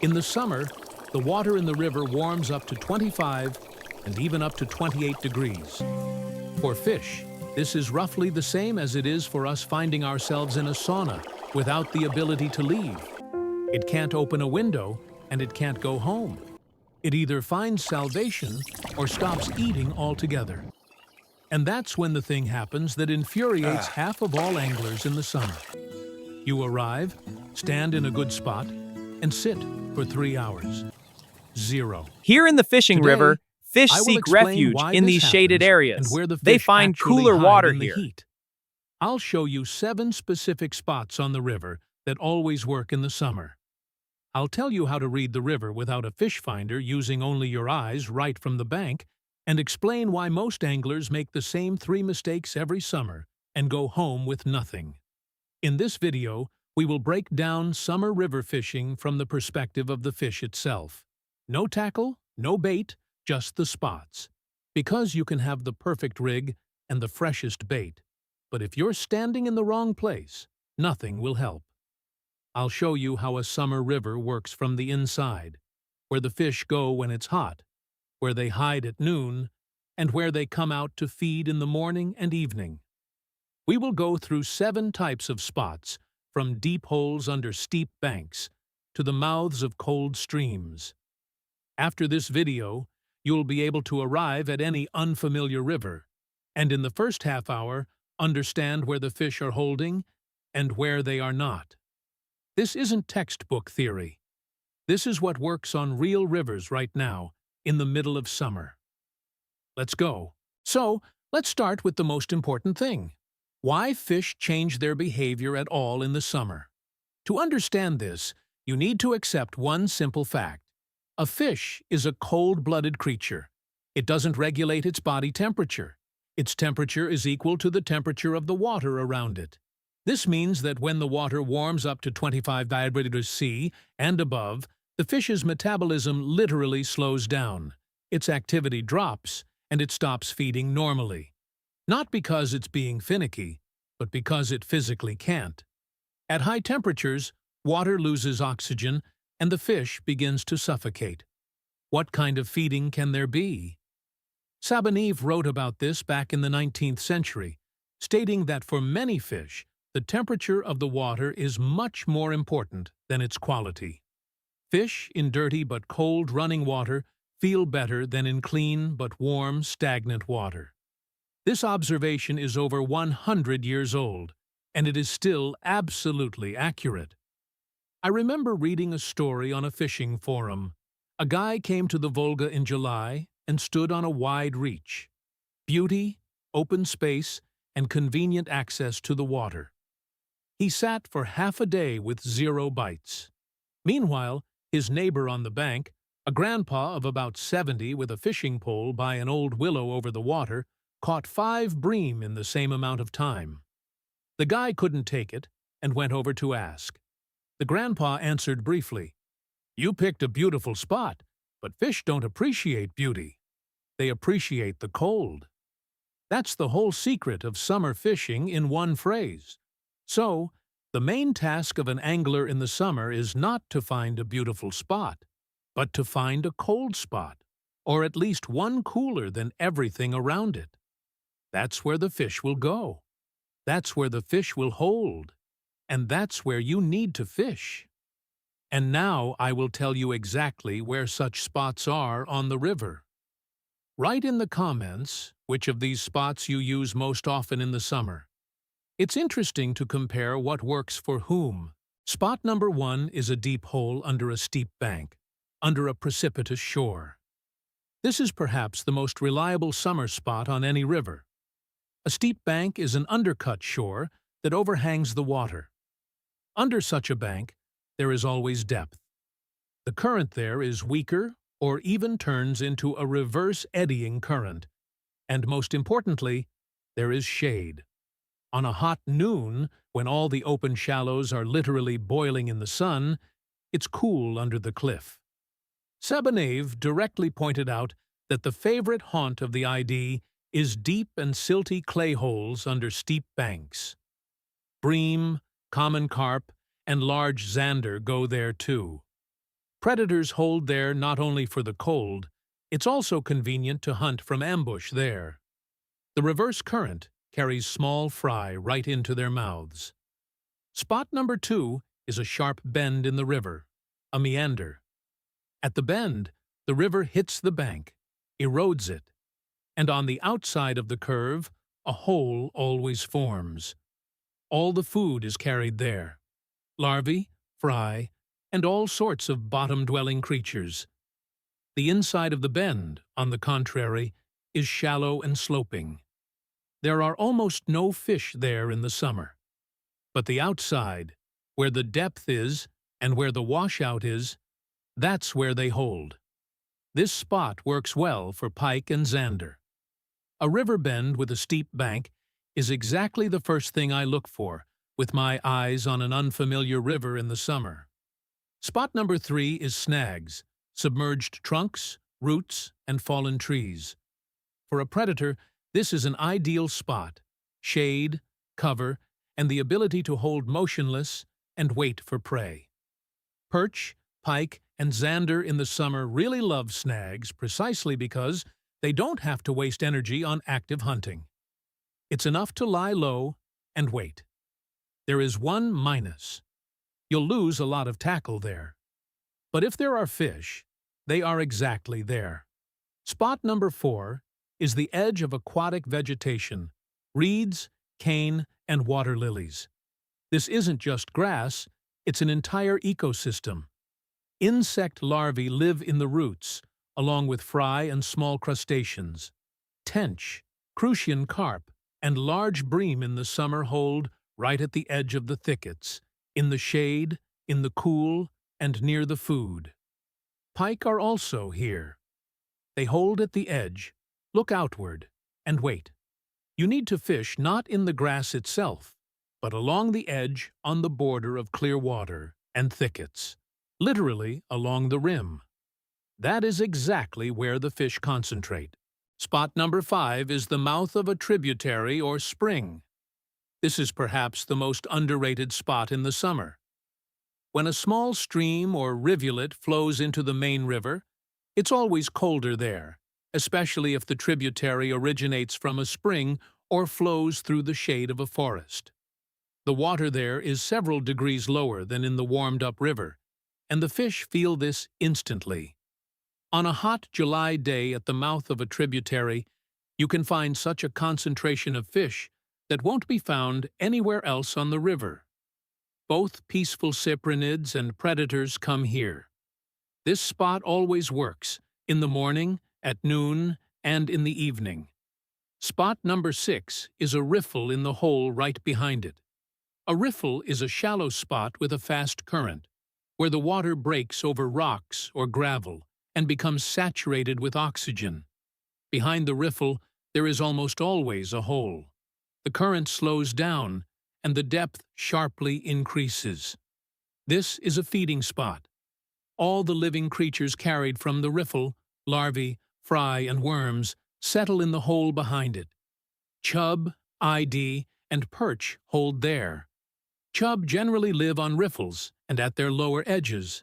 In the summer, the water in the river warms up to 25 and even up to 28 degrees. For fish, this is roughly the same as it is for us finding ourselves in a sauna without the ability to leave. It can't open a window and it can't go home. It either finds salvation or stops eating altogether. And that's when the thing happens that infuriates half of all anglers in the summer. You arrive, stand in a good spot, and sit for 3 hours. Zero. Here in the fishing Today, river, fish I will seek explain refuge why in this these shaded happens areas. and where the They fish find actually cooler hide water in the here. heat. I'll show you 7 specific spots on the river that always work in the summer. I'll tell you how to read the river without a fish finder using only your eyes right from the bank, and explain why most anglers make the same 3 mistakes every summer and go home with nothing. In this video, we will break down summer river fishing from the perspective of the fish itself. No tackle, no bait, just the spots. Because you can have the perfect rig and the freshest bait, but if you're standing in the wrong place, nothing will help. I'll show you how a summer river works from the inside, where the fish go when it's hot, where they hide at noon, and where they come out to feed in the morning and evening. We will go through 7 types of spots, from deep holes under steep banks to the mouths of cold streams. After this video, you'll be able to arrive at any unfamiliar river, and in the first half hour, understand where the fish are holding and where they are not. This isn't textbook theory. This is what works on real rivers right now, in the middle of summer. Let's go. So, let's start with the most important thing. Why fish change their behavior at all in the summer. To understand this, you need to accept one simple fact. A fish is a cold-blooded creature. It doesn't regulate its body temperature. Its temperature is equal to the temperature of the water around it. This means that when the water warms up to 25 degrees C and above, the fish's metabolism literally slows down. Its activity drops, and it stops feeding normally. Not because it's being finicky, but because it physically can't. At high temperatures, water loses oxygen, and the fish begins to suffocate. What kind of feeding can there be? Sabaneve wrote about this back in the 19th century, stating that for many fish, the temperature of the water is much more important than its quality. Fish in dirty but cold running water feel better than in clean but warm, stagnant water. This observation is over 100 years old, and it is still absolutely accurate. I remember reading a story on a fishing forum. A guy came to the Volga in July and stood on a wide reach. Beauty, open space, and convenient access to the water. He sat for half a day with 0 bites. Meanwhile, his neighbor on the bank, a grandpa of about 70 with a fishing pole by an old willow over the water, caught 5 bream in the same amount of time. The guy couldn't take it and went over to ask. The grandpa answered briefly, "You picked a beautiful spot, but fish don't appreciate beauty. They appreciate the cold." That's the whole secret of summer fishing in one phrase. So, the main task of an angler in the summer is not to find a beautiful spot, but to find a cold spot, or at least one cooler than everything around it. That's where the fish will go. That's where the fish will hold. And that's where you need to fish. And now I will tell you exactly where such spots are on the river. Write in the comments which of these spots you use most often in the summer. It's interesting to compare what works for whom. Spot number 1 is a deep hole under a steep bank, under a precipitous shore. This is perhaps the most reliable summer spot on any river. A steep bank is an undercut shore that overhangs the water. Under such a bank, there is always depth. The current there is weaker or even turns into a reverse eddying current. And most importantly, there is shade. On a hot noon, when all the open shallows are literally boiling in the sun, it's cool under the cliff. Sabaneve directly pointed out that the favorite haunt of the ID is deep and silty clay holes under steep banks. Bream, common carp, and large zander go there too. Predators hold there not only for the cold, it's also convenient to hunt from ambush there. The reverse current carries small fry right into their mouths. Spot number 2 is a sharp bend in the river, a meander. At the bend, the river hits the bank, erodes it, and on the outside of the curve, a hole always forms. All the food is carried there: larvae, fry, and all sorts of bottom-dwelling creatures. The inside of the bend, on the contrary, is shallow and sloping. There are almost no fish there in the summer. But the outside, where the depth is and where the washout is, that's where they hold. This spot works well for pike and zander. A river bend with a steep bank is exactly the first thing I look for with my eyes on an unfamiliar river in the summer. Spot number 3 is snags, submerged trunks, roots, and fallen trees. For a predator, this is an ideal spot: shade, cover, and the ability to hold motionless and wait for prey. Perch, pike, and zander in the summer really love snags precisely because they don't have to waste energy on active hunting. It's enough to lie low and wait. There is one minus: you'll lose a lot of tackle there. But if there are fish, they are exactly there. Spot number 4 is the edge of aquatic vegetation: reeds, cane, and water lilies. This isn't just grass, it's an entire ecosystem. Insect larvae live in the roots, along with fry and small crustaceans. Tench, crucian carp, and large bream in the summer hold right at the edge of the thickets, in the shade, in the cool, and near the food. Pike are also here. They hold at the edge, look outward, and wait. You need to fish not in the grass itself, but along the edge on the border of clear water and thickets, literally along the rim. That is exactly where the fish concentrate. Spot number 5 is the mouth of a tributary or spring. This is perhaps the most underrated spot in the summer. When a small stream or rivulet flows into the main river, it's always colder there, especially if the tributary originates from a spring or flows through the shade of a forest. The water there is several degrees lower than in the warmed-up river, and the fish feel this instantly. On a hot July day at the mouth of a tributary, you can find such a concentration of fish that won't be found anywhere else on the river. Both peaceful cyprinids and predators come here. This spot always works, in the morning, at noon, and in the evening. Spot number 6 is a riffle in the hole right behind it. A riffle is a shallow spot with a fast current, where the water breaks over rocks or gravel and becomes saturated with oxygen. Behind the riffle, there is almost always a hole. The current slows down, and the depth sharply increases. This is a feeding spot. All the living creatures carried from the riffle, larvae, fry, and worms, settle in the hole behind it. Chub, ID, and perch hold there. Chub generally live on riffles and at their lower edges.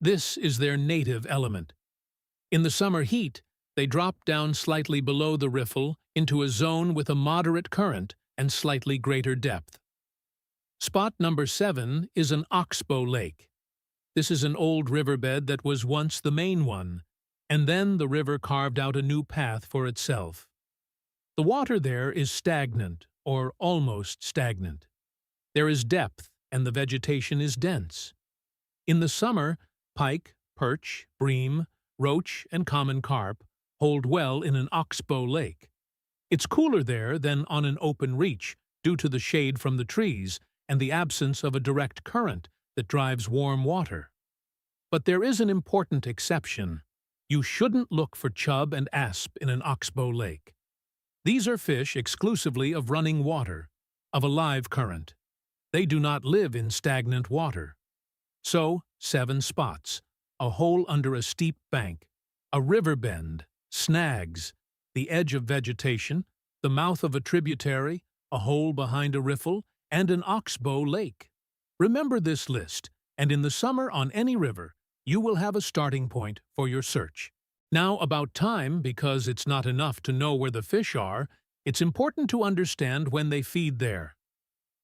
This is their native element. In the summer heat, they drop down slightly below the riffle into a zone with a moderate current and slightly greater depth. Spot number 7 is an oxbow lake. This is an old riverbed that was once the main one, and then the river carved out a new path for itself. The water there is stagnant, or almost stagnant. There is depth, and the vegetation is dense. In the summer, pike, perch, bream, roach, and common carp hold well in an oxbow lake. It's cooler there than on an open reach due to the shade from the trees and the absence of a direct current that drives warm water. But there is an important exception. You shouldn't look for chub and asp in an oxbow lake. These are fish exclusively of running water, of a live current. They do not live in stagnant water. So, 7 spots: a hole under a steep bank, a river bend, snags, the edge of vegetation, the mouth of a tributary, a hole behind a riffle, and an oxbow lake. Remember this list, and in the summer on any river, you will have a starting point for your search. Now about time, because it's not enough to know where the fish are, it's important to understand when they feed there.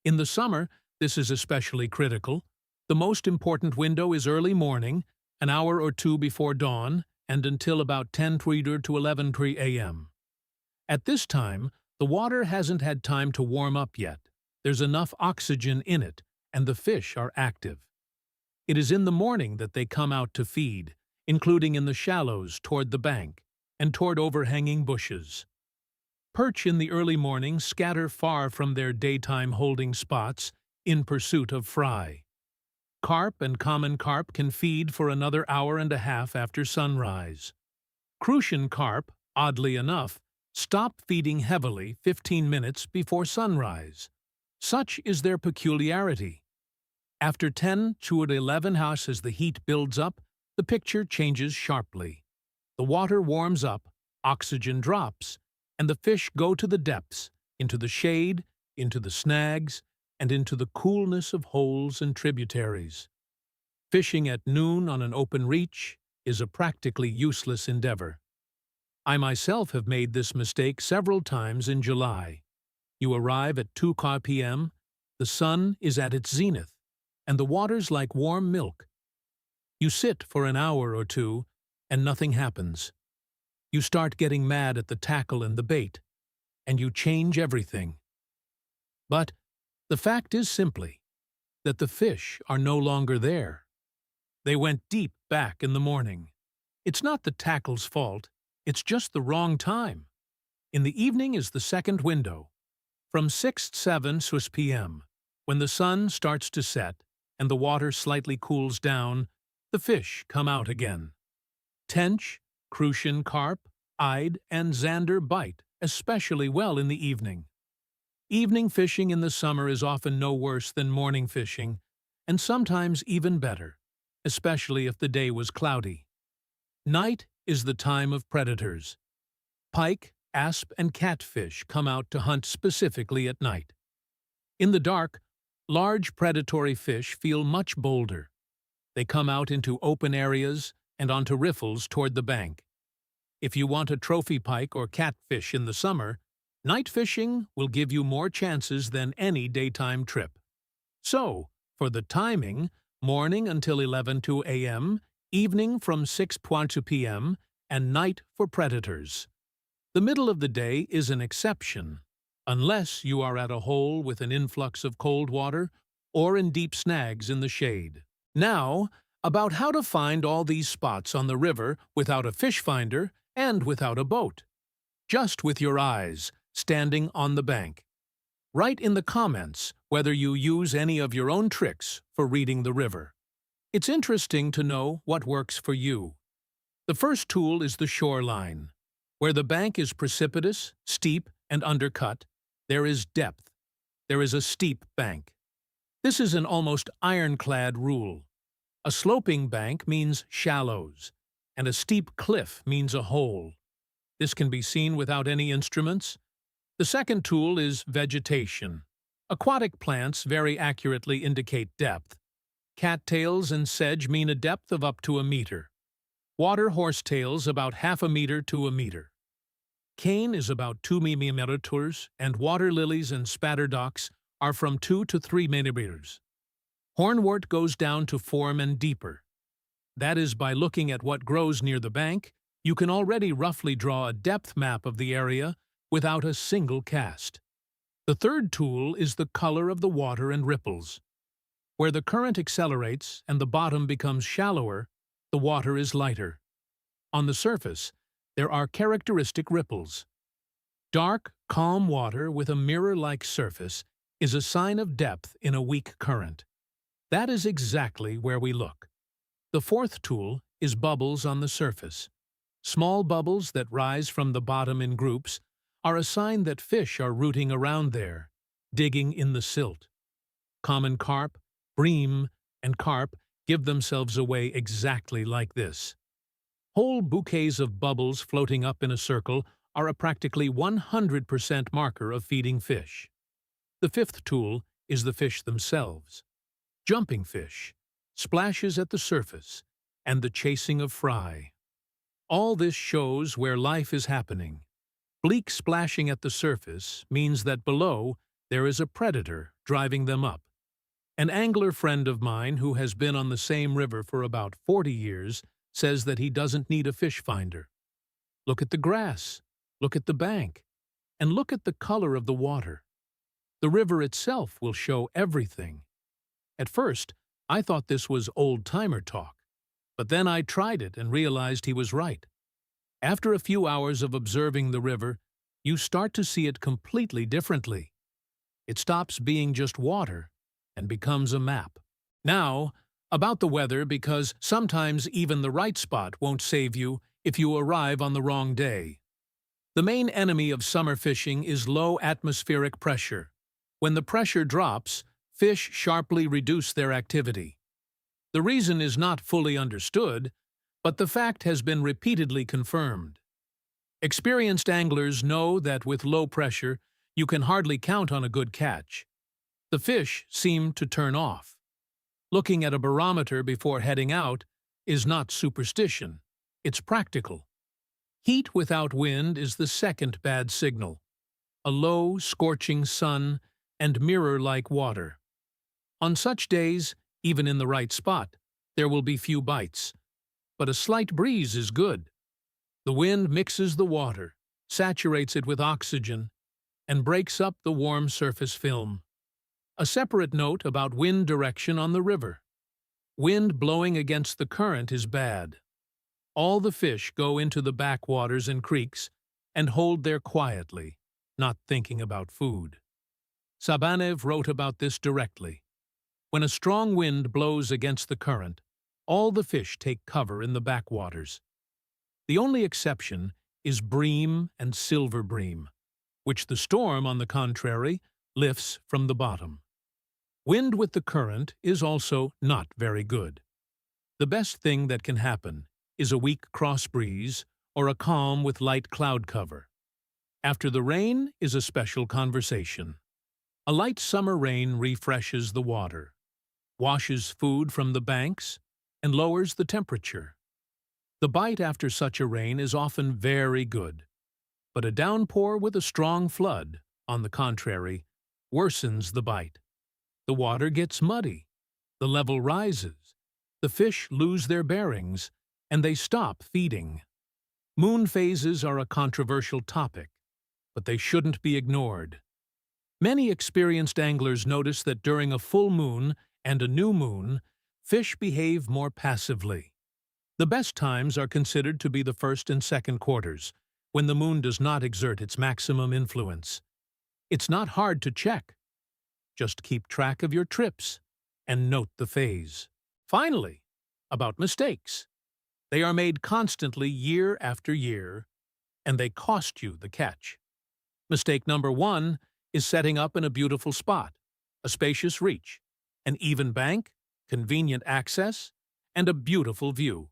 In the summer, this is especially critical. The most important window is early morning, an hour or two before dawn, and until about 10:30 to 11:30 a.m. At this time, the water hasn't had time to warm up yet. There's enough oxygen in it, and the fish are active. It is in the morning that they come out to feed, including in the shallows toward the bank and toward overhanging bushes. Perch in the early morning scatter far from their daytime holding spots in pursuit of fry. Carp and common carp can feed for another hour and a half after sunrise. Crucian carp, oddly enough, stop feeding heavily 15 minutes before sunrise. Such is their peculiarity. After 10 to 11 hours, as the heat builds up, the picture changes sharply. The water warms up, oxygen drops, and the fish go to the depths, into the shade, into the snags, and into the coolness of holes and tributaries. Fishing at noon on an open reach is a practically useless endeavor. I myself have made this mistake several times in July. You arrive at 2 p.m., the sun is at its zenith, and the water's like warm milk. You sit for an hour or two, and nothing happens. You start getting mad at the tackle and the bait, and you change everything. But the fact is simply that the fish are no longer there. They went deep back in the morning. It's not the tackle's fault, it's just the wrong time. In the evening is the second window, from 6-7 p.m., when the sun starts to set and the water slightly cools down, the fish come out again. Tench, Crucian carp, Ide, and Zander bite especially well in the evening. Evening fishing in the summer is often no worse than morning fishing, and sometimes even better, especially if the day was cloudy. Night is the time of predators. Pike, asp, and catfish come out to hunt specifically at night. In the dark, large predatory fish feel much bolder. They come out into open areas and onto riffles toward the bank. If you want a trophy pike or catfish in the summer, night fishing will give you more chances than any daytime trip. So, for the timing, morning until 11 a.m., evening from 6 p.m., and night for predators. The middle of the day is an exception, unless you are at a hole with an influx of cold water or in deep snags in the shade. Now, about how to find all these spots on the river without a fish finder and without a boat. Just with your eyes, standing on the bank. Write in the comments whether you use any of your own tricks for reading the river. It's interesting to know what works for you. The first tool is the shoreline. Where the bank is precipitous, steep, and undercut, there is depth. There is a steep bank. This is an almost ironclad rule. A sloping bank means shallows, and a steep cliff means a hole. This can be seen without any instruments. The second tool is vegetation. Aquatic plants very accurately indicate depth. Cattails and sedge mean a depth of up to a meter. Water horsetails about half a meter to a meter. Cane is about 2 millimeters, and water lilies and spatterdocks are from 2 to 3 millimeters. Hornwort goes down to 4 and deeper. That is, by looking at what grows near the bank, you can already roughly draw a depth map of the area without a single cast. The third tool is the color of the water and ripples. Where the current accelerates and the bottom becomes shallower, the water is lighter. On the surface, there are characteristic ripples. Dark, calm water with a mirror-like surface is a sign of depth in a weak current. That is exactly where we look. The fourth tool is bubbles on the surface. Small bubbles that rise from the bottom in groups are a sign that fish are rooting around there, digging in the silt. Common carp, bream, and carp give themselves away exactly like this. Whole bouquets of bubbles floating up in a circle are a practically 100% marker of feeding fish. The fifth tool is the fish themselves. Jumping fish, splashes at the surface, and the chasing of fry. All this shows where life is happening. Bleak splashing at the surface means that below there is a predator driving them up. An angler friend of mine who has been on the same river for about 40 years says that he doesn't need a fish finder. Look at the grass, look at the bank, and look at the color of the water. The river itself will show everything. At first, I thought this was old-timer talk, but then I tried it and realized he was right. After a few hours of observing the river, you start to see it completely differently. It stops being just water and becomes a map. Now, about the weather, because sometimes even the right spot won't save you if you arrive on the wrong day. The main enemy of summer fishing is low atmospheric pressure. When the pressure drops, fish sharply reduce their activity. The reason is not fully understood, but the fact has been repeatedly confirmed. Experienced anglers know that with low pressure, you can hardly count on a good catch. The fish seem to turn off. Looking at a barometer before heading out is not superstition, it's practical. Heat without wind is the second bad signal. A low, scorching sun and mirror-like water. On such days, even in the right spot, there will be few bites. But a slight breeze is good. The wind mixes the water, saturates it with oxygen, and breaks up the warm surface film. A separate note about wind direction on the river. Wind blowing against the current is bad. All the fish go into the backwaters and creeks and hold there quietly, not thinking about food. Sabanev wrote about this directly. When a strong wind blows against the current, all the fish take cover in the backwaters. The only exception is bream and silver bream, which the storm, on the contrary, lifts from the bottom. Wind with the current is also not very good. The best thing that can happen is a weak cross breeze or a calm with light cloud cover. After the rain is a special conversation. A light summer rain refreshes the water, washes food from the banks, and lowers the temperature. The bite after such a rain is often very good, but a downpour with a strong flood, on the contrary, worsens the bite. The water gets muddy, the level rises, the fish lose their bearings, and they stop feeding. Moon phases are a controversial topic, but they shouldn't be ignored. Many experienced anglers notice that during a full moon and a new moon, fish behave more passively. The best times are considered to be the first and second quarters, when the moon does not exert its maximum influence. It's not hard to check. Just keep track of your trips and note the phase. Finally, about mistakes. They are made constantly year after year, and they cost you the catch. Mistake number 1 is setting up in a beautiful spot, a spacious reach, an even bank, convenient access, and a beautiful view.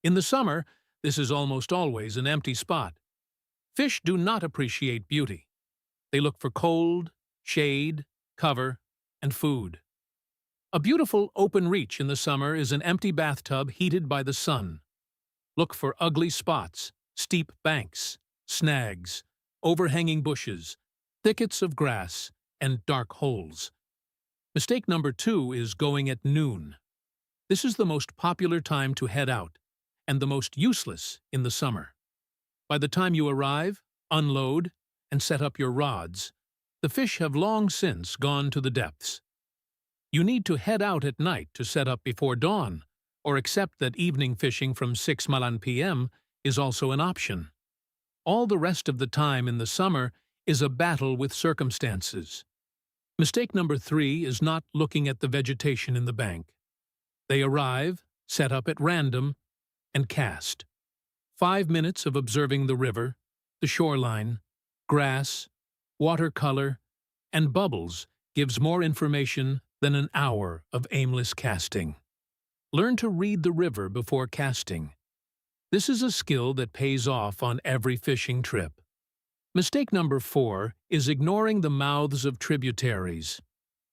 In the summer, this is almost always an empty spot. Fish do not appreciate beauty. They look for cold, shade, cover, and food. A beautiful open reach in the summer is an empty bathtub heated by the sun. Look for ugly spots, steep banks, snags, overhanging bushes, thickets of grass, and dark holes. Mistake number 2 is going at noon. This is the most popular time to head out, and the most useless in the summer. By the time you arrive, unload, and set up your rods, the fish have long since gone to the depths. You need to head out at night to set up before dawn, or accept that evening fishing from 6 p.m. is also an option. All the rest of the time in the summer is a battle with circumstances. Mistake number 3 is not looking at the vegetation in the bank. They arrive, set up at random, and cast. 5 minutes of observing the river, the shoreline, grass, watercolor, and bubbles gives more information than an hour of aimless casting. Learn to read the river before casting. This is a skill that pays off on every fishing trip. Mistake number 4 is ignoring the mouths of tributaries.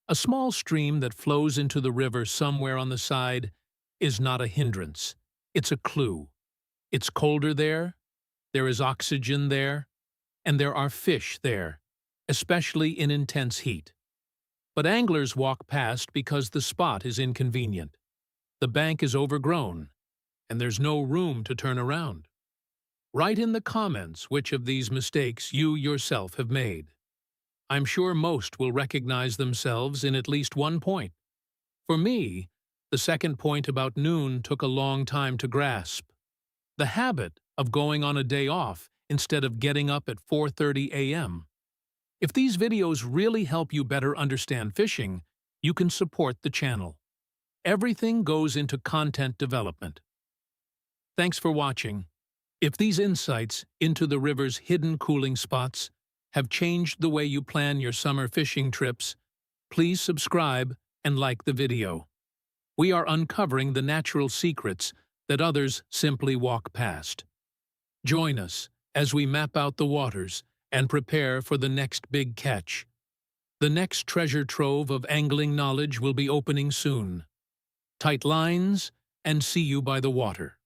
A small stream that flows into the river somewhere on the side is not a hindrance. It's a clue. It's colder there is oxygen there, and there are fish there, especially in intense heat. But anglers walk past because the spot is inconvenient. The bank is overgrown, and there's no room to turn around. Write in the comments which of these mistakes you yourself have made. I'm sure most will recognize themselves in at least one point. For me, the second point about noon took a long time to grasp. The habit of going on a day off instead of getting up at 4:30 a.m. If these videos really help you better understand fishing, you can support the channel. Everything goes into content development. Thanks for watching. If these insights into the river's hidden cooling spots have changed the way you plan your summer fishing trips, please subscribe and like the video. We are uncovering the natural secrets that others simply walk past. Join us as we map out the waters and prepare for the next big catch. The next treasure trove of angling knowledge will be opening soon. Tight lines, and see you by the water.